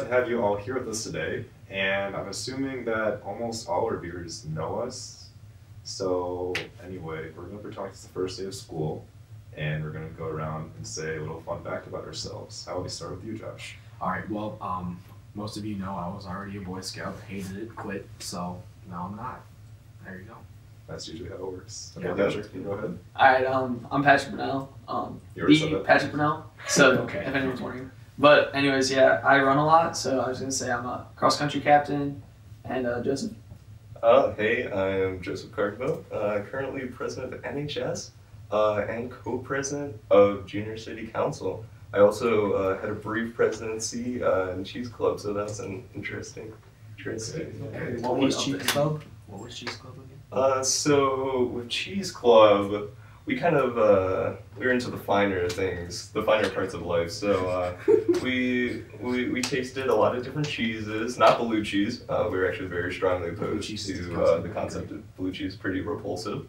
have you all here with us today, and I'm assuming that almost all our viewers know us. So anyway, we're going to pretend it's the first day of school, and we're going to go around and say a little fun fact about ourselves. How about we start with you, Josh? All right. Well, most of you know I was already a Boy Scout, hated it, quit. So now I'm not. There you go. That's usually how it works. Okay, Yeah. Patrick, you go ahead. Alright, I'm Patrick Brunel. You already said The that. Patrick Brunel. So, Okay. if anyone's wondering. But, anyways, yeah, I run a lot, so I was going to say I'm a cross country captain. And Joseph. Hey, I'm Joseph Cargbo, currently president of NHS and co-president of Junior City Council. I also had a brief presidency in Cheese Club, so that's an interesting. Okay. What was Cheese Club? What was Cheese Club again? So with Cheese Club, we kind of we're into the finer things, the finer parts of life. So we tasted a lot of different cheeses, not blue cheese. We're actually very strongly opposed to the concept of blue cheese, pretty repulsive.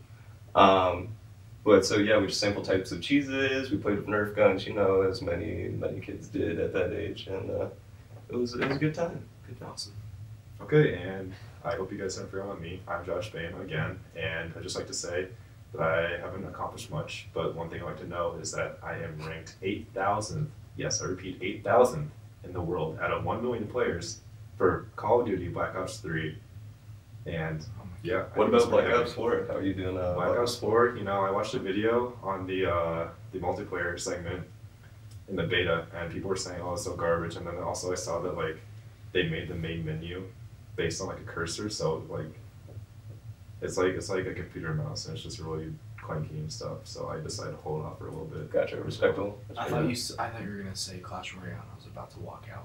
But so yeah, we just sampled types of cheeses. We played with Nerf guns, you know, as many kids did at that age, and it was a good time. Awesome. Okay, and I hope you guys haven't forgotten me. I'm Josh Bain again, and I'd just like to say that I haven't accomplished much, but one thing I'd like to know is that I am ranked 8,000th, yes, I repeat, 8,000th in the world out of 1 million players for Call of Duty Black Ops 3. And yeah. What about Black Ops 4? How are you doing? Black Ops 4, you know, I watched a video on the multiplayer segment in the beta, and people were saying, oh, it's so garbage, and then also I saw that, like, they made the main menu based on, like, a cursor, so, like, it's like a computer mouse, and it's just really clunky and stuff, so I decided to hold off for a little bit. Gotcha, respectable. I thought you were gonna say Clash Royale. I was about to walk out.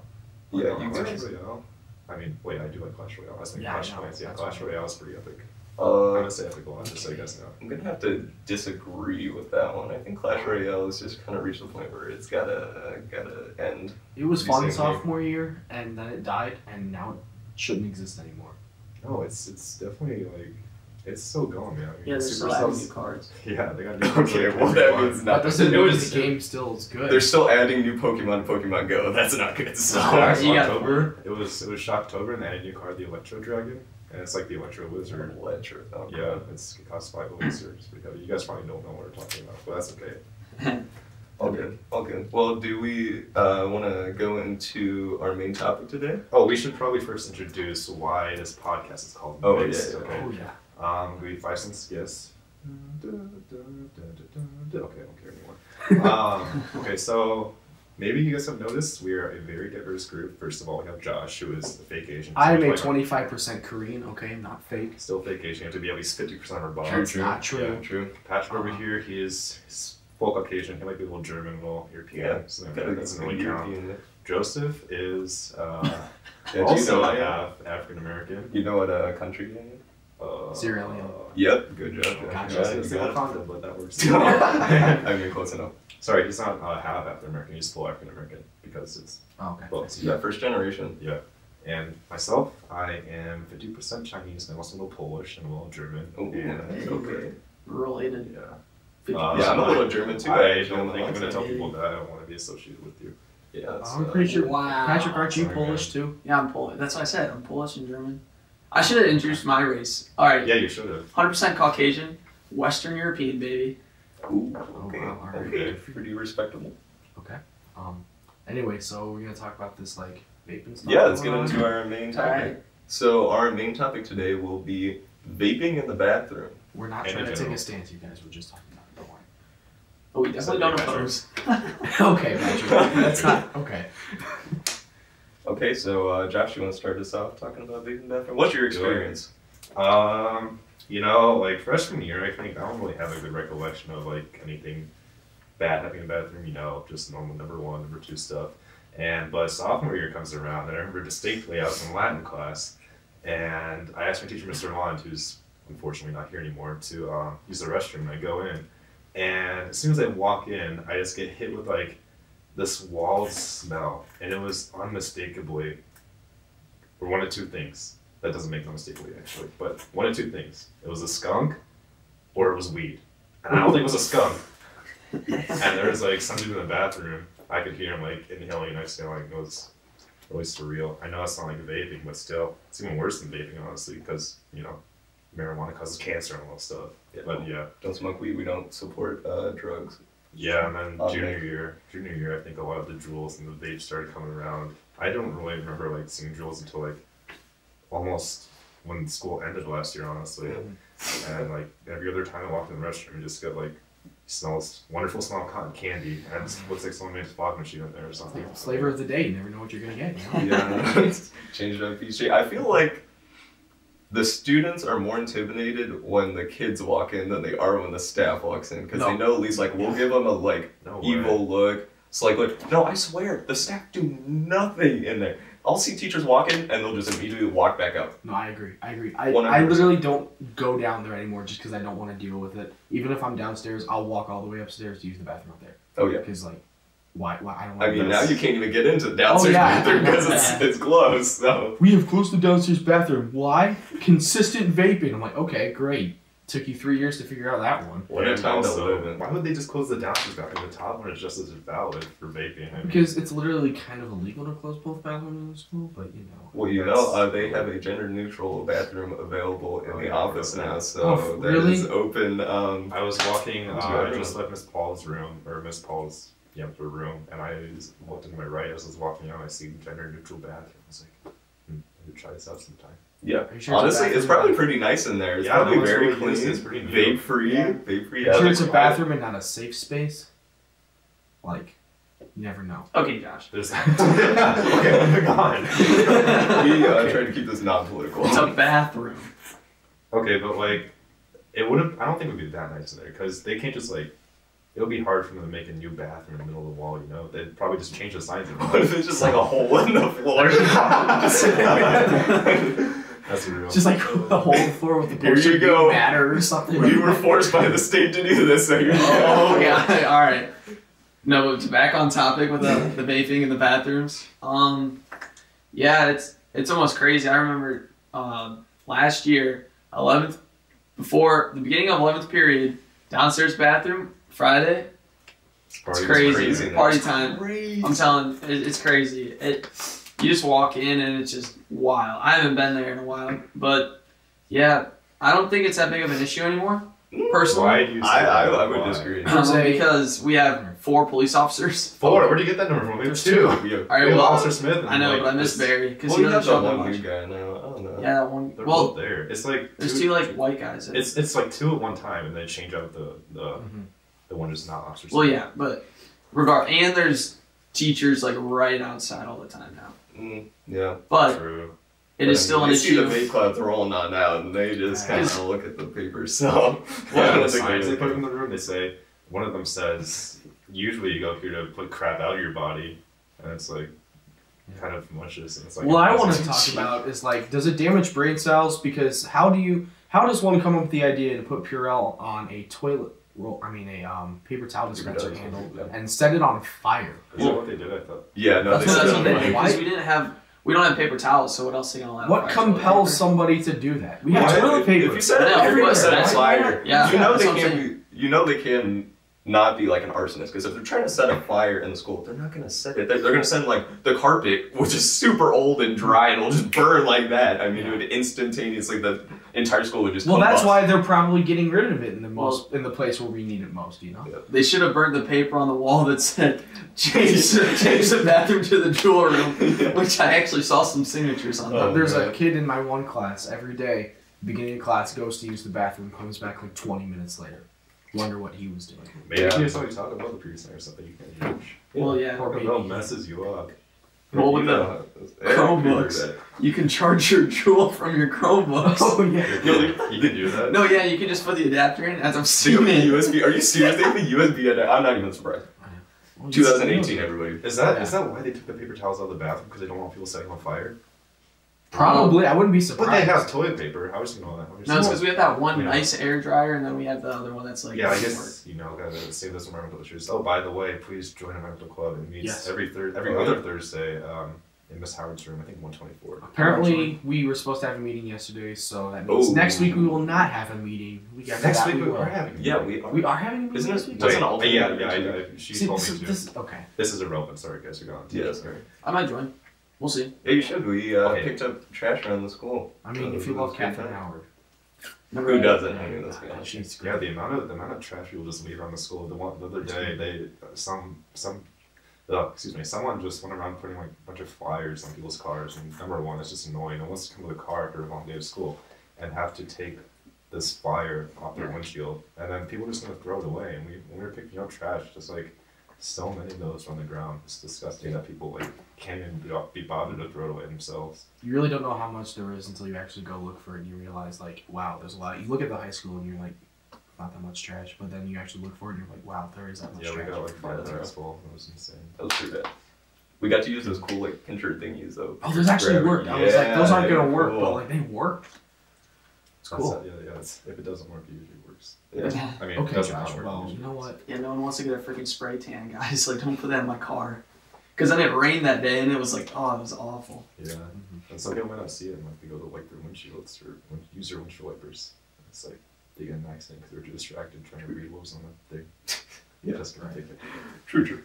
Yeah, you Clash guys. Royale? I mean, wait, I do like Clash Royale. I was thinking Yeah, Clash I know. Royale. Yeah, That's Clash what- Royale is pretty epic. I'm gonna say epic a lot, just so you guys know. I'm gonna have to disagree with that one. I think Clash Royale has just kind of reached the point where it's gotta end. It was You fun same sophomore year, and then it died, and now it shouldn't exist anymore. No, it's definitely like it's still going, man. I mean, Yeah, there's still Supercell's- adding new cards. Yeah, they got new Okay, cards well every that month. means That nothing. doesn't It mean was- the game still is good. They're still adding new Pokemon to Pokemon Go. That's not good. So. Last you got- October, it was Shocktober, and they had a new card, the Electro Dragon, and it's like the Electro Wizard. Electro. Oh, Yeah, it costs 5 Wizard. It's pretty heavy. You guys probably don't know what we're talking about, but that's okay. All good. All good. Well, do we want to go into our main topic today? Oh, we should probably first introduce why this podcast is called Oh, Mixed, yeah. okay? Oh yeah. We 5 cents, yes. Okay, I don't care anymore. Okay, so maybe you guys have noticed we are a very diverse group. First of all, we have Josh, who is a fake Asian. I'm a Like, 25% Korean. Okay, not fake. Still fake Asian. You have to be at least 50% of our body. That's not true. Yeah, true. Patrick over here, he's full Caucasian. He might be a little German, a little European. Yeah, So that doesn't really count. European. Joseph is Yeah, do you also know I that? have African American. You know what country you're in? Sierra Leone. Yep. Good job. Gotcha. I was Yeah, gonna you say got it. Wakanda, but that works. I mean, close enough. Sorry, he's not half African American. He's full African American because it's Oh, okay. both. Yeah, first generation. Yeah. And myself, I am 50% Chinese, and I'm also a little Polish and a little German. Ooh, and okay. Related. yeah. 50%. Yeah, I'm a little German too. I actually, don't on think the I'm gonna tell outside. people that I don't want to be associated with you. Yeah, that's, I'm pretty sure. Wow. Patrick, aren't you Sorry, Polish too? Yeah, I'm Polish. That's what I said. I'm Polish and German. I should have introduced my race. Alright, Yeah, you should have. 100% Caucasian, Western European, baby. Ooh, Oh, okay. wow, alright. Okay, pretty respectable. Okay. Anyway, so we're gonna talk about this like vaping stuff. Yeah, let's get going on? into our main topic. Alright. So our main topic today will be vaping in the bathroom. We're not And trying in to take general. a stance, you guys. We're just talking about it. Don't worry. But we definitely don't oppose. Okay, Patrick. That's not okay. Okay, so Josh, you want to start us off talking about vaping in the bathroom? What's your experience? You know, like freshman year, I think I don't really have a good recollection of like anything bad happening in the bathroom. You know, just normal number 1, number 2 stuff. But sophomore year comes around, and I remember distinctly I was in Latin class, and I asked my teacher, Mr. Lund, who's unfortunately not here anymore, to use the restroom. And I go in, and as soon as I walk in, I just get hit with like this wall smell, and it was unmistakably, or one of 2 things. That doesn't make no mistakably actually, but one of 2 things. It was a skunk, or it was weed. And I don't think it was a skunk. And there was like some dude in the bathroom. I could hear him like inhaling and exhaling. It was really surreal. I know it's not like vaping, but still, it's even worse than vaping, honestly, because, you know, marijuana causes cancer and all that stuff. Yeah. But yeah. Don't smoke weed. We don't support drugs. Yeah, and then Okay. junior year, I think a lot of the jewels and the vapes started coming around. I don't really remember like seeing jewels until like almost when school ended last year, honestly. And like every other time I walked in the restroom, you just get like smells wonderful smell of cotton candy, and it looks like someone made a fog machine in there or something. It's like flavor of the day. You never know what you're gonna get. You know? Yeah. Change it up each day. I feel like the students are more intimidated when the kids walk in than they are when the staff walks in, because they know at least like we'll give them a like evil look. It's like no, I swear the staff do nothing in there. I'll see teachers walk in and they'll just immediately walk back out. No, I agree. I 100%. literally don't go down there anymore just because I don't want to deal with it. Even if I'm downstairs, I'll walk all the way upstairs to use the bathroom up there. Oh yeah. Because like, why? I don't. I mean, now you can't even get into the downstairs yeah. bathroom because it's closed. So We have closed the downstairs bathroom. Why? Consistent vaping. I'm like, okay, great. Took you 3 years to figure out that one. what a And time to also, live in. why would they just close the downstairs bathroom? The top one is just as valid for vaping. I mean, Because it's literally kind of illegal to close both bathrooms in the school, but you know. Well, you know, they have a gender-neutral bathroom available in the office now, so Oh, that really? is open. I was walking, Into I everyone. just left Miss Paul's room, or Miss Paul's, her room, and I just looked to my right as I was walking out, I see gender neutral bathroom. I was like, I could try this out sometime. Yeah, Are you sure honestly, it's a it's probably bathroom? pretty nice in there. It's Yeah, probably no, it's very really clean, used, it's pretty new. vape-free, Yeah. vape-free. I'm Yeah, sure it's a like, bathroom and not a safe space. Like, you never know. Okay, Josh. There's okay, moving on. We try to keep this non-political. It's a bathroom. Okay, but like, it wouldn't, I don't think it would be that nice in there, because they can't just like, it would be hard for them to make a new bathroom in the middle of the wall, you know? They'd probably just change the signs. What if it's just like a hole in the floor? That's real. Just like a hole in the floor with the Here poster you go. matter or something. We were forced by the state to do this, so you're Oh, yeah. All right. No, but back on topic with the vaping in the bathrooms. Yeah, it's almost crazy. I remember last year, 11th, before the beginning of 11th period, downstairs bathroom, Friday. It's crazy. Party time. Crazy. I'm telling you, it's crazy. You just walk in and it's just wild. I haven't been there in a while, but yeah, I don't think it's that big of an issue anymore. Personally, Why do you say I that? would Why? disagree. Because we have 4 police officers. 4? Where'd you get that number from? We have 2. Yeah. All right, We have well, Officer Smith. And I know, like, but I miss this- Barry because Well, he you have doesn't the show up one much. new guy now. I don't know. Yeah, that one. They're Well, both there. It's like there's 2 like white guys. It's like 2 at one time, and they change out the one just not Officer Smith. Well, yeah, but and there's teachers like right outside all the time now. Yeah. But True. it is still an They see the issue. vape clouds rolling on out, and they just kind of look at the papers. So, Well, I the don't think signs they they put really in the room, they say, one of them says, usually you go here to put crap out of your body, and it's like, kind of malicious, and it's like... What I want to impressive. talk about is like, does it damage brain cells? Because how does one come up with the idea to put Purell on a toilet roll? I mean, a paper towel dispenser towel, handle yeah. and set it on fire? Is that what they did? I thought... Yeah, no, That's they what That's said what they Why? did because we don't have paper towels, so what else are they gonna allow? What fire? compels Paper? somebody to do that? We have Why? toilet paper. If you set I know, it, everyone but- set a Why? fire. Yeah, you know that's they what I'm can't. You know they can not be like an arsonist, because if they're trying to set a fire in the school, they're not gonna set it. They're gonna send like the carpet, which is super old and dry, and it'll just burn like that. I mean, it would instantaneously the entire school would just. Well, that's combust. why they're probably getting rid of it in the place where we need it most. You know. They should have burned the paper on the wall that said change the bathroom to the jewel room, which I actually saw some signatures on. Oh, There's man. a kid in my one class every day. Beginning of class, goes to use the bathroom, comes back like 20 minutes later. Wonder what he was doing. Maybe Yeah. you somebody talk about the piercing or something you can judge. Well, yeah. Or It all maybe. messes you up. Well, with You the know, Chromebooks. You can charge your jewel from your Chromebooks. Oh yeah. You can do that? No, yeah, you can just put the adapter in. As I've They seen have a it. USB. Are you serious? They have a USB. I'm not even surprised. 2018, everybody. Is that why they took the paper towels out of the bathroom? Because they don't want people setting on fire? Probably. I wouldn't be surprised. But they have toilet paper. How is you know that? No, it's because we have that one Yeah. nice air dryer, and then we have the other one that's like. Yeah, I guess, gotta save those environmental issues. Oh, by the way, please join Environmental Club. It meets Yes. every Oh, other yeah. Thursday in Miss Howard's room, I think 124. Apparently, we were supposed to have a meeting yesterday, so that means Oh. next week we will not have a meeting. Week after Next that, week we we will. are having. Yeah, we are. We are having a meeting Isn't next it? week? Doesn't alternate yeah, every 2 weeks. she See, told this, me to. this, okay. This is irrelevant. Sorry, guys, you're gone. Yes. I might join. We'll see. Yeah, you should. We Okay. picked up trash around the school. I mean, if you love Catherine Howard. Who doesn't? I mean, let's be honest. She's Yeah, the amount of trash people just leave around the school. The other day, someone just went around putting like a bunch of flyers on people's cars. And number one, it's just annoying. No one wants to come to the car after a long day of school and have to take this flyer off their windshield, and then people are just gonna throw it away. And when we were picking up trash, just like so many of those on the ground. It's disgusting that people like can't even be bothered to throw it away themselves. You really don't know how much there is until you actually go look for it and you realize, like, wow, there's a lot. You look at the high school and you're like, not that much trash, but then you actually look for it and you're like, wow, there is that much Yeah, trash. we got like Yeah, 5 that's bags full. It was insane. That was pretty bad. We got to use those cool like pincher thingies though. Oh, those actually Grab it. worked. I was like, those aren't gonna work, cool. but like they work. It's cool. If it doesn't work, it usually works. Yeah. I mean, Okay, it doesn't Josh. work. Well, you know what? Yeah, no one wants to get a freaking spray tan, guys. Like, don't put that in my car. Because then it rained that day, and it was like, oh, it was awful. Yeah, and some people might not see it, and like they go to wipe their windshields or use their windshield wipers. It's like they get an accident because they're too distracted trying to read what was on the thing. Yeah, Just gonna take it. True.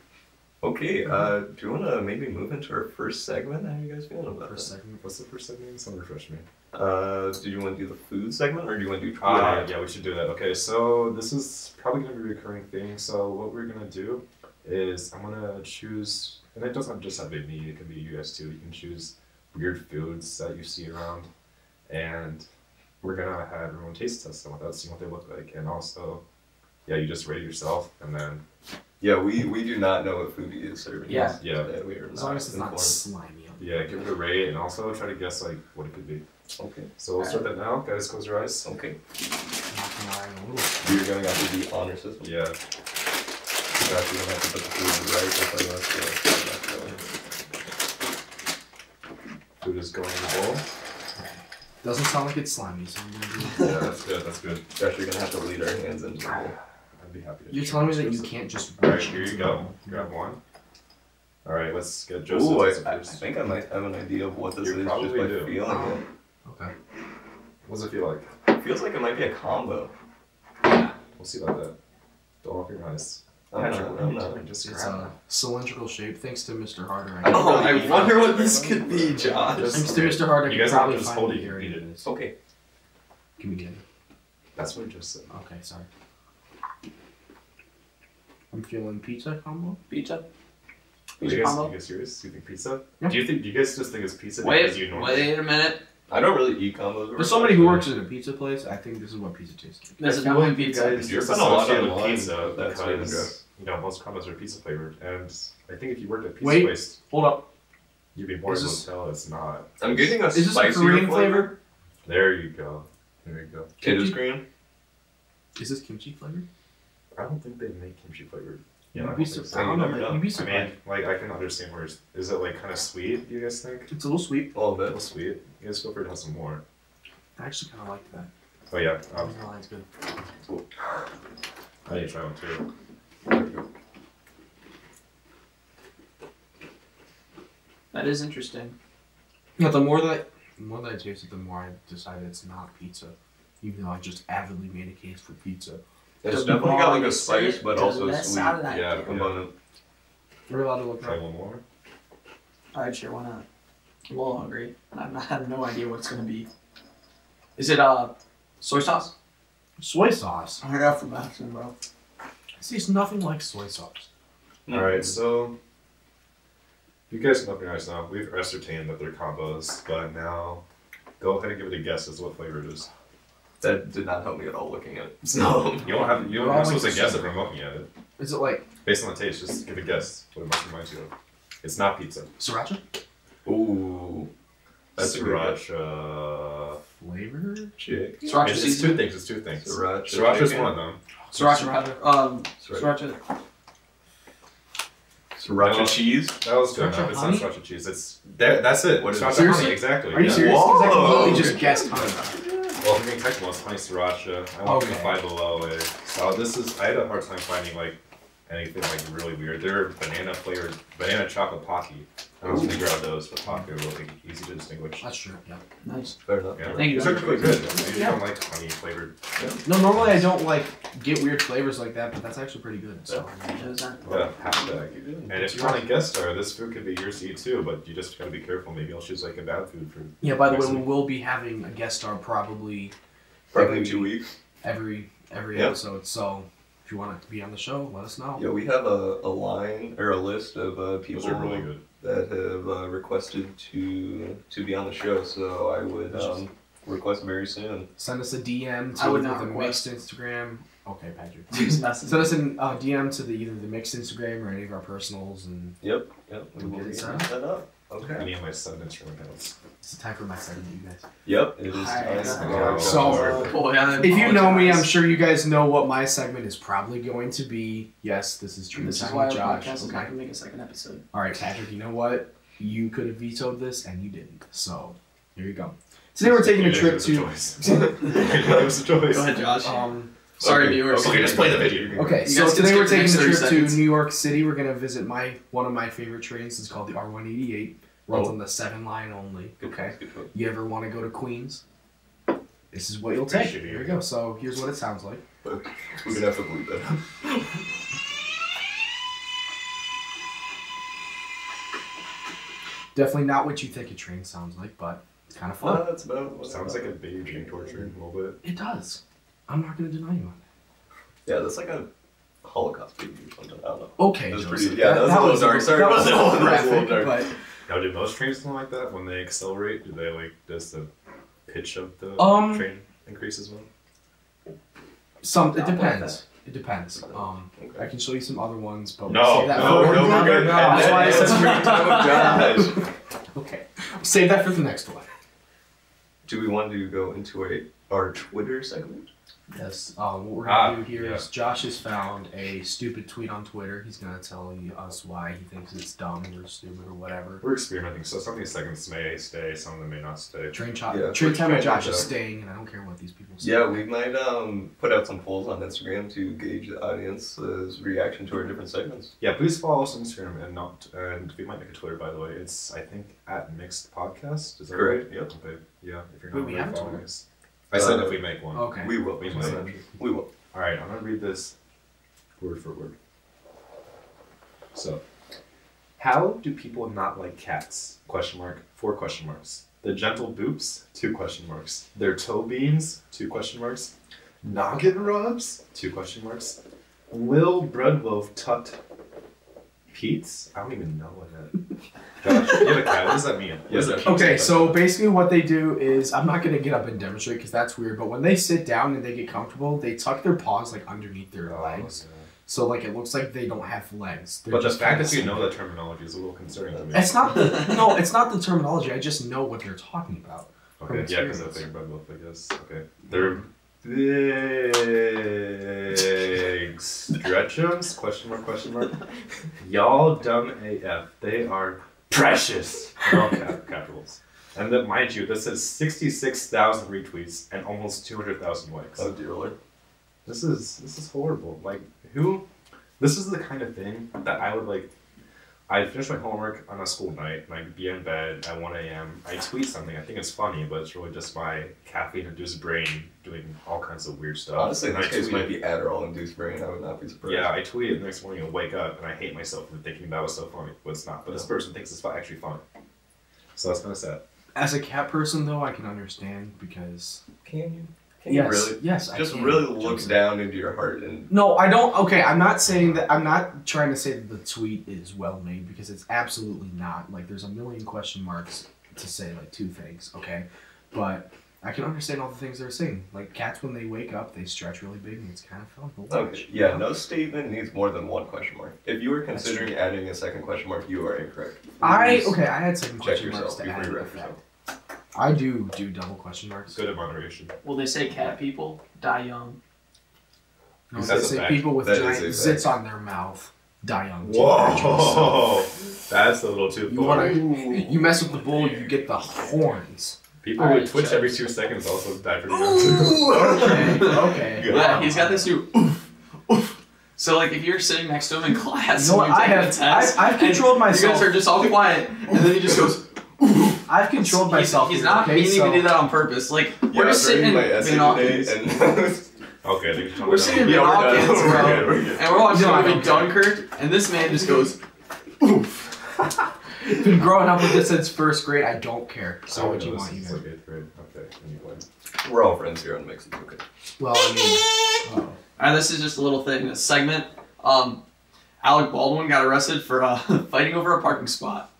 Okay, do you want to maybe move into our first segment? How are you guys feeling about First that? segment. What's the first segment? Someone refresh me. Do you want to do the food segment or do you want to do Twitter? Yeah, we should do that. Okay, so this is probably gonna be a recurring thing. So what we're gonna do is I'm gonna choose, and it doesn't just have to be me. It can be you guys too. You can choose weird foods that you see around, and we're gonna have everyone taste test them without seeing what they look like, and also, yeah, you just rate yourself, and then Yeah, we do not know what food he is serving. Yeah. us Yeah. today. We are As long as it's not informed. slimy. yeah, give it a rate, and also try to guess like what it could be. Okay. So we'll start that now. Guys, close your eyes. Okay. Not gonna lie, I'm a little. You're going after the honor system. Yeah. You're actually going to have to put the food right in front of us. Food is going in the bowl. Doesn't sound like it's slimy, so I'm gonna do. Yeah, that's good. That's good. We're actually going to have to lead our hands into the bowl. I'd be happy to. You're try telling me this that you first. can't just. All right, reach here you into go. the- Grab one. All right, let's get Joseph. Ooh, as the I first. think I might have an idea of what this You is just probably by do. feeling it. Okay. What does it feel like? It feels like it might be a combo. We'll see about that. Don't open your eyes. I'm Patrick, not- what are I'm you not. doing? Just It's grab a cylindrical shape. Thanks to Mr. Harder. Oh, I really wonder fun. what this could be, Josh. Thanks to Mr. Harder, You you guys probably have to just find hold me it, here you in read it. this. Okay. Give me the end. That's what I just said. Okay, sorry. I'm feeling pizza combo. Pizza? You Pizza guys, combo? you guys serious? You think pizza? Yeah. Do you guys just think it's pizza because you Wait, normally? wait a minute. I don't really eat combos. For somebody who works at a pizza place, I think this is what pizza tastes like. There's I a feel Italian like you pizza. guys You're just putting a lot associate on with the line pizza that's good, because most combos are pizza flavored, and I think if you worked at a pizza Wait. place, Hold up. you'd be more Is able this- to tell it's not. I'm getting a Is this a spicier Korean flavor. flavor? There you go. There you go. It is Korean. Is this kimchi flavored? I don't think they make kimchi flavored. Yeah, I you'd be don't think surprised. so. I don't know. You never know. You'd be I surprised. mean, like I can understand where is it like kind of sweet? Do you guys think? It's a little sweet. A little A bit. little sweet. You guys feel free to have some more. I actually kind of like that. Oh yeah, I think it's good. I need to try one too. There we go. That is interesting. But the more that I taste it, the more I decided it's not pizza. Even though I just avidly made a case for pizza. It's The definitely got more like you a say spice, it, but the also less sweet. I like Yeah, it. component. We're allowed to look Try up. one more. Alright, sure, why not? I'm a little hungry. I have no idea what it's gonna be. Is it soy sauce? Soy sauce. I got from Madison, bro. It tastes nothing like soy sauce. All right, so you guys can open your eyes now. We've ascertained that they're combos, but now go ahead and give it a guess as to what flavor it is. That did not help me at all looking at it. So You don't have you're not supposed to guess it from looking at it. Is it like Based on the taste, just give a guess what it must remind you of. It's not pizza. sriracha ooh, that's a good guess. Sriracha. flavor? Chick. Sriracha It's seasoning? two things. It's two things. Sriracha. Sriracha's chicken. one of them. Sriracha rather. Sriracha. Sriracha No. cheese. That was good Sriracha enough. It's honey? not sriracha cheese. It's there. That's it. What is it? Sriracha Seriously? honey, exactly. Are you yeah. serious? 'Cause I Whoa. completely just guessed honey. Well, if you're being technical, it's honey sriracha. I went from Okay. Five Below. So this is. I had a hard time finding like anything like really weird. They're banana flavored, banana chocolate Pocky. I don't think around those, but Pocky are really easy to distinguish. That's true. Yeah. Nice. Fair enough. Yeah, Thank you. these are really good. I usually don't like honey flavored. No, normally I don't like get weird flavors like that, but that's actually pretty good. So. Yeah, half bag. And if you want a guest star, this food could be yours to eat too, but you just gotta be careful. Maybe I'll choose like a bad food for. Yeah. By the way, next we week. will be having a guest star probably Probably in 2 weeks. every Yep. episode. So if you want to be on the show, let us know. Yeah, we have a line or a list of people Those are really good. that have requested to be on the show. So I would request very soon. Send us a DM to I would either not the request. mixed Instagram. Okay, Patrick. Just messing. Send us a DM to either the mixed Instagram or any of our personals, and Yep. We We'll will get it get set set up. Okay. Any of my 7 instrument notes. it's time for my segment, you guys. Yep. It is Hi. time. Oh, So, Boy, I if you know me, I'm apologize. sure you guys know what my segment is probably going to be. Yes, this is true. This is Time why our with Josh. podcast is not Okay. gonna make a second episode. All right, Patrick. You know what? You could have vetoed this, and you didn't. So here you go. Today we're taking a trip It was to. it was a choice. Go ahead, Josh. Sorry, Okay. viewers. Okay, just play the video. Okay, You so guys can today we're skip the taking a next trip 30 to seconds. New York City. We're gonna visit one of my favorite trains. It's called the R188. Runs Oh. on the 7 line only. Good Okay. choice, good choice. You ever want to go to Queens? This is what you'll take. Appreciate it. Here we go. So here's what it sounds like. But we're gonna have to bleep that. Definitely not what you think a train sounds like, but it's kind of fun. That's about. what Sounds I like a thought. baby being tortured a little bit. It does. I'm not going to deny you on Yeah, that's like a Holocaust baby or something. I don't know. that. Okay, That's Joseph. pretty- yeah, that was a little dark. Sorry that about was a that. little That was a little graphic, dark. but Now, do most trains something like that when they accelerate? Do they like does the pitch of the train increase as well? it Not like depends. It depends. Okay. I can show you some other ones, but No, we'll save that no, for no, we're good. That's why I said Free time with Josh. okay. Save that for the next one. Do we want to go into our Twitter segment? Yes. What we're gonna do here yeah. is Josh has found a stupid tweet on Twitter. He's gonna tell us why he thinks it's dumb or stupid or whatever. We're experimenting, so some of these segments may stay, some of them may not stay. Train Yeah, Train we're time with trying Josh to- is staying, and I don't care what these people say. Yeah, we might put out some polls on Instagram to gauge the audience's reaction to our different segments. Yeah, please follow us on Instagram and we might make a Twitter, by the way. It's I think at Mixed Podcast. Is that Correct, right? yep. Okay. Yeah, if you're Wait, not we already have a following Twitter? us. I said if we make one. Okay. We will. We might. We will. All right, I'm gonna read this word for word. So, how do people not like cats? Question mark. 4 question marks. The gentle boops. 2 question marks. Their toe beans. 2 question marks. Noggin rubs. 2 question marks. Will breadloaf tut Pete's? I don't even know what that. Josh, you have a cat. What does that mean? What does that mean? Okay, so basically what they do is, I'm not going to get up and demonstrate because that's weird, but when they sit down and they get comfortable, they tuck their paws like underneath their Oh, legs. yeah. So like it looks like they don't have legs. They're But the just fact kinda that you sitting know there. the terminology is a little concerning to me. It's not the no, it's not the terminology. I just know what they're talking about. Okay, yeah, because I experience. think breadloaf, I guess. Okay. They're big stretchums? Question mark, question mark. Y'all dumb AF. They are precious. In all capitals. And then, mind you, this has 66,000 retweets and almost 200,000 likes. Oh dear Lord. This is horrible. Like, who? This is the kind of thing that I would like. I'd finish my homework on a school night, and I'd be in bed at 1 a.m. I tweet something. I think it's funny, but it's really just my caffeine-induced brain doing all kinds of weird stuff. Honestly, in And this I case, tweet might be Adderall-induced brain. I would not be surprised. Yeah, I tweet it the next morning and wake up, and I hate myself for thinking that was so funny, but it's not. But this person thinks it's actually funny. So that's kind of sad. As a cat person, though, I can understand because Can you? Can you yes, really? yes, I Just can. really look Joseph. down into your heart and. No, I don't. Okay, I'm not saying that. I'm not trying to say that the tweet is well made because it's absolutely not. Like, there's a million question marks to say like 2 things. Okay, but I can understand all the things they're saying. Like cats, when they wake up, they stretch really big, and it's kind of fun to watch. Okay. Yeah, no statement needs more than 1 question mark. If you were considering adding a second question mark, you are incorrect. I Please had second check question marks yourself to before add you an wreck effect. yourself. I do double question marks. Good in moderation. Well, they say cat people die young. No, That's they a say fact. people with That giant is a fact. zits on their mouth die young. too. Whoa! That's a little too You far. wanna, you mess with the bull, you get the horns. People Alright, would twitch sure. every 2 seconds also die for Okay, okay. Yeah, he's got this new. So like if you're sitting next to him in class, You know what? and you're I taking have. a test, I've controlled you myself. guys are just all quiet, and then he just goes. I've controlled myself. He's here, not okay, meaning so to do that on purpose. Like we're just during sitting my in essay Hawkins. today, Okay, they're just We're sitting in Yeah, we're done. Hawkins, We're bro, good, we're good. and we're watching No, I the movie don't care. Dunkirk, and this man just goes. been growing up with this since first grade. I don't care. So what you want, you It's know. like 8th grade. Okay, anyway. we're all friends here on Mix. It's okay. Well, I mean, Alright, this is just a little thing, a segment. Alec Baldwin got arrested for fighting over a parking spot.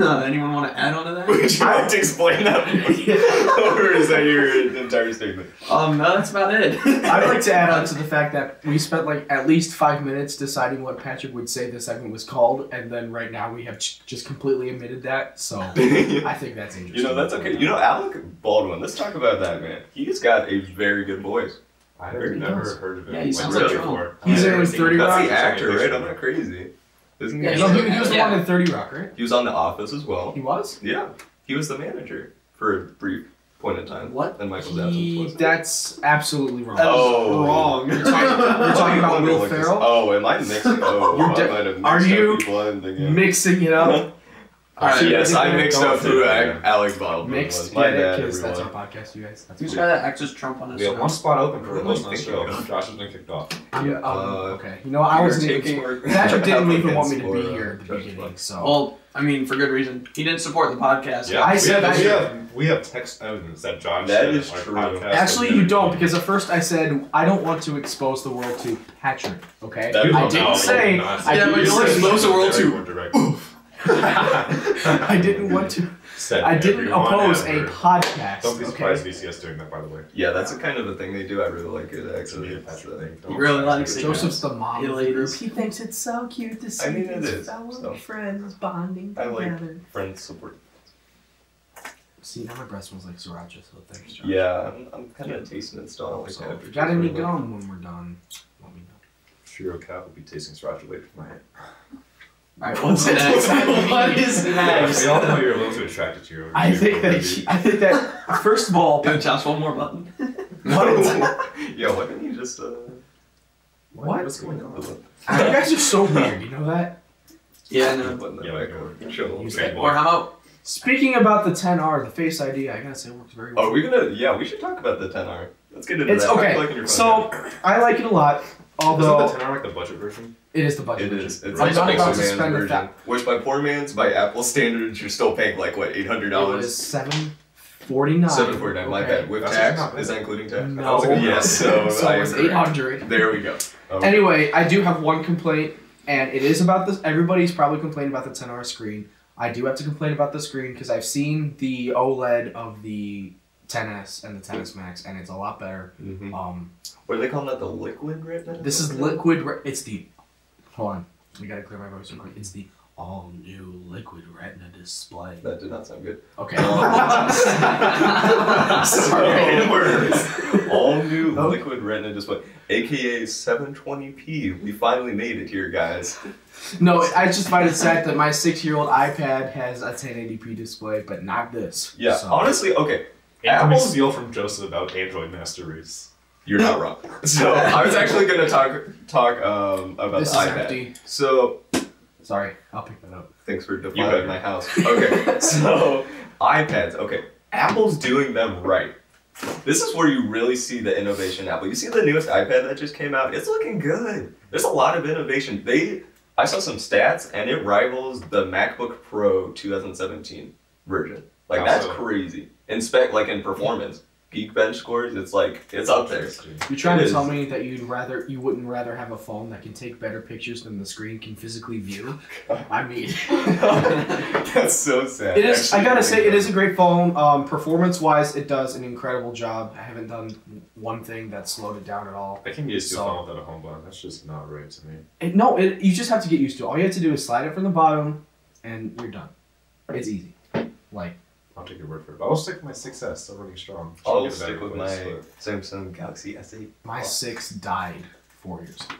Anyone want to add on to that? Would you like to explain that? Or is that your entire statement? No, that's about it. I'd like to add on to the fact that we spent like at least 5 minutes deciding what Patrick would say the segment was called, and then right now we have just completely omitted that. So I think that's interesting. You know, that's okay. You know, Alec Baldwin, let's talk about that, man. He's got a very good voice. I've He never does. heard of it. Yeah, he sounds like really Trump. before. He's I've in never seen 30 it. Rock. That's the That's actor, actually right? I'm fiction. not crazy. Isn't Yeah, he? No, he was the Yeah. one in 30 Rock, right? He was on The Office as well. He was? Yeah. He was the manager for a brief point in time. What? And Michael's absence was. That's absolutely wrong. That is Oh. wrong. You're talking about Will Look this- Ferrell? Oh, am I mixing? Oh, You're I de- might have are mixed you up people I'm thinking. Mixing it up. Alright, Yes, I mixed up who Yeah. Alec Baldwin Mixed. was. My Get it? bad, Because that's our everyone. podcast, you guys. That's Who's the fine. guy that acts as Trump on his We have show? one spot open for What a am I host on the show. thinking of? Josh has been kicked off. I'm- Yeah, okay. You know, I we wasn't are even. taking our- Patrick didn't even want me to be for, here at the Josh beginning, Buck. so. Well, I mean, for good reason. He didn't support the podcast. Yeah, I we said have, that- we have we have text evidence that Josh That said is our true. podcast Actually, was you never don't, done. because at first I said I don't want to expose the world to Patrick. Okay, That is I not- didn't no, say. you did not say I Yeah, that. but didn't you'll say- expose the world Very to- more direct. I didn't want to. Said I didn't everyone oppose ever. a podcast. Don't be Okay. surprised VCS doing that, by the way. Yeah, that's a kind of a thing they do. I really like it, actually. It's a Patrick thing. He really likes it. Joseph's the mom Hey, of the group. ladies. He thinks it's so cute to see I mean, it his is, fellow so. friends bonding I like together. friend support. See, now my breath smells like sriracha, so thanks, Josh. Yeah, I'm kind of tasting it still. I like So, that. if you got any gum when we're done, let me know. Shiro Cap will be tasting sriracha later tonight. Alright, what's next? What is next? We all know you're a little too attracted to your. I think that first of all, Dude, Josh, one more button. what? Yeah, why don't you just What? What's going on? You guys are so weird. You know that. Yeah, no. Button that Yeah, back like, over. Chill. You said- Or how about Speaking about the 10R, the Face ID, I gotta say, works very well. Oh, we're gonna. Yeah, we should talk about the 10R. Let's get into It's that. How okay. you liking your phone So now? I like it a lot. Although Isn't the 10R like the budget version? it is the budget. It version. is. It's I'm like not the about to man's spend a version. Which by poor man's, by Apple standards, you're still paying like what, $800? It was $749. $749. My bad. With That's tax, not bad. is that including tax? No. I was like, Yes. So, So I it was am correct. $800. There we go. Okay. Anyway, I do have one complaint, and it is about this. Everybody's probably complaining about the 10R screen. I do have to complain about the screen because I've seen the OLED of the 10S and the 10S Max, and it's a lot better. Mhm. What are they calling that? The liquid retina? This is liquid. It's the. Hold on. We gotta clear my voice real quick. It's the all new liquid retina display. That did not sound good. Okay. Sorry. Sorry. All new Oh. liquid retina display, aka 720p. We finally made it here, guys. No, I just find it sad that my 6-year-old iPad has a 1080p display, but not this. Yeah, So- honestly, okay. Incoming Apple's- steal from Joseph about Android Master Race. You're not wrong. So I was actually gonna talk about This the is iPad. empty. So Sorry, I'll pick that up. thanks for better. defiling my house. Okay, so iPads. Okay, Apple's doing them right. This is where you really see the innovation in Apple. You see the newest iPad that just came out. It's looking good. There's a lot of innovation. I saw some stats and it rivals the MacBook Pro 2017 version. Like that's Also- crazy. In spec, like in performance, Geekbench scores. It's like it's up there. You're trying It to is. tell me that you wouldn't rather have a phone that can take better pictures than the screen can physically view? I mean, That's so sad. it is. I Actually, gotta say, it is a great phone. Performance-wise, it does an incredible job. I haven't done one thing that slowed it down at all. I can get used to a So- phone without a home button. That's just not right to me. You just have to get used to it. All you have to do is slide it from the bottom, and you're done. It's easy. Like, I'll take your word for it. But I'll stick with my 6S. Still running strong. Should I'll get a stick better with voice, my but- Samsung Galaxy S8. my 6 died 4 years ago.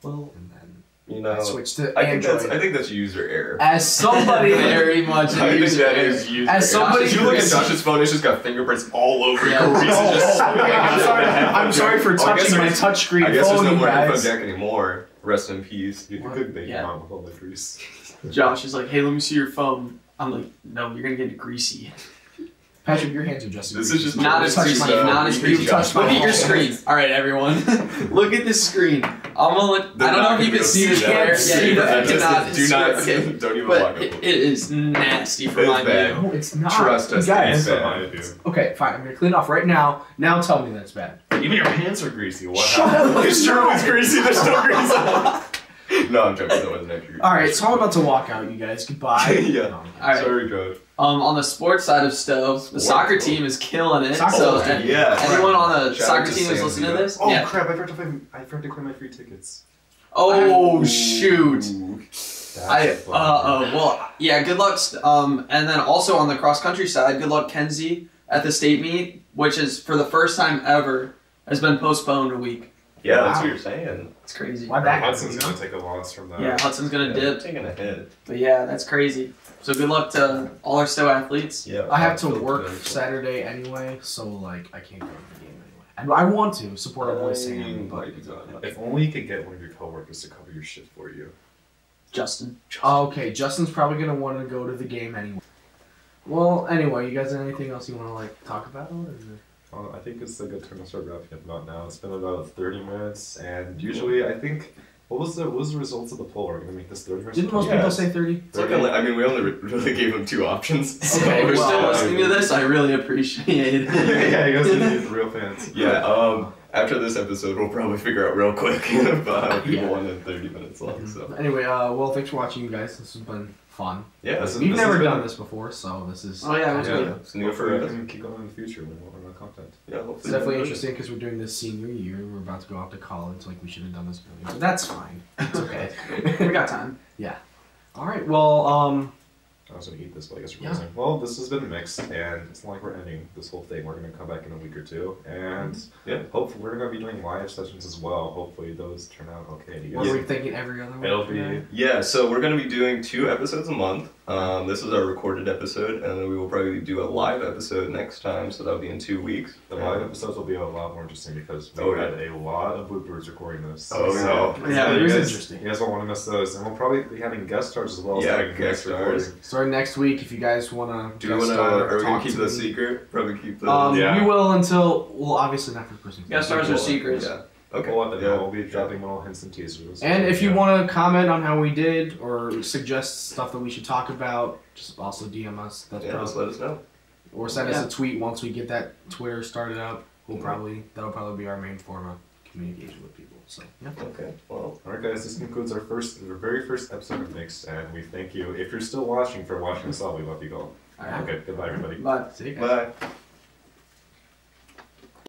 Well, And then You know, Switch to I think Android. that's user error. As somebody, Very much. I think user that error. is user As error. somebody If you who look at is- Josh's phone, it's just got fingerprints all over it. Yeah. Reese is just I'm sorry for Oh, I guess touching my there's- touchscreen I guess phone, there's no you more headphone guys. jack anymore. Rest in peace. You could make Yeah. your mom with all the grease. Josh is like, hey, let me see your phone. I'm like, no, you're gonna get it greasy. Patrick, your hands are just. This is just Not as touch greasy, my- not as you greasy. touched my Look at your phone. screen. All right, everyone, look at this screen. I'm gonna look. They're I don't not know if you gonna can see be this able to there. see Yeah, that. you Just cannot. do not. Okay. Don't even look But at it is nasty for It's my bad. view. No, it's not. Trust us, You guys. it's bad. I do. Okay, fine. I'm gonna clean it off right now. Now tell me that it's bad. Even your hands are greasy. What Shut happened? up. It's true. It's greasy. There's still grease on it. No, I'm joking. That wasn't actually. All right, so I'm about to walk out, you guys. Goodbye. Yeah. No. All right. Sorry, Josh. On the sports side of stuff, the soccer team is killing it. Soccer So team, yeah. anyone on the Shout out soccer to team who's Sam listening to Zito. this, Oh yeah. crap! I forgot to claim my free tickets. Oh shoot. That's Well, yeah, good luck. And then also on the cross country side, good luck, Kenzie, at the state meet, which is for the first time ever has been postponed a week. Yeah, that's Wow. what you're saying. It's crazy. Why back? Hudson's gonna take a loss from that. Yeah, Hudson's gonna Yeah, dip, taking a hit. but yeah, that's crazy. So good luck to all our STO athletes. Yeah. I have to work Saturday anyway, so like I can't go to the game anyway. And I want to support our boy Sam, but If only you could get one of your coworkers to cover your shit for you. Justin. okay, Justin's probably gonna want to go to the game anyway. Well, anyway, you guys have anything else you want to like talk about? Or? I think it's a good time to start wrapping up about now. It's been about 30 minutes, and usually I think what was the results of the poll? Are we gonna make this 30 minutes? Didn't most Yeah. people say 30? It's like I mean, we only really gave him 2 options. Okay, if you're well, still listening to this, I really appreciate it. Yeah, you guys are the real fans. Yeah. After this episode, we'll probably figure out real quick if people Yeah. wanted 30 minutes long. So Anyway, well, thanks for watching, you guys. This has been fun. yeah, We've never done this before, so this is Oh yeah, it was Yeah. good. It's new Hopefully for we us. can keep going in the future when we're on content. Yeah, it's hopefully definitely we'll- interesting because we're doing this senior year. We're about to go off to college. Like we should have done this earlier, but that's fine. It's okay. We got time. All right. Well, I was gonna eat this, but I guess we're Yeah. closing. Well, this has been mixed, and it's not like we're ending this whole thing. We're gonna come back in a week or two, and Yeah. hopefully we're gonna be doing live sessions as well. Hopefully those turn out okay. You what guys, are we thinking? Every other week? it'll be Yeah, so we're going to be doing 2 episodes a month. This is our recorded episode, and then we will probably do a live episode next time, so that'll be in 2 weeks. the live episodes will be a lot more interesting because we Oh, had a lot of bloopers recording this. Oh, so, yeah. it you was guys, interesting. You guys won't want to miss those, and we'll probably be having guest stars as well. as Yeah, having guest stars. recording. Starting next week, if you guys want Do we want to, are we going to keep the secret? Probably keep the... Yeah. We will until obviously not for the person. Guest stars are secrets. Yeah. Okay. We'll let them Yeah. know. We'll be dropping little hints and teasers. And if you Yeah. want to comment on how we did or suggest stuff that we should talk about, just also DM us. That's Yeah, just probably, let us know. or send Yeah. us a tweet once we get that Twitter started up. That'll probably be our main form of communication with people. So yeah. Okay, well... Alright guys, this concludes our very first episode of Mix, and we thank you. If you're still watching, for watching us all, we love you all. All right. Okay, goodbye everybody. Bye. See you guys. Bye.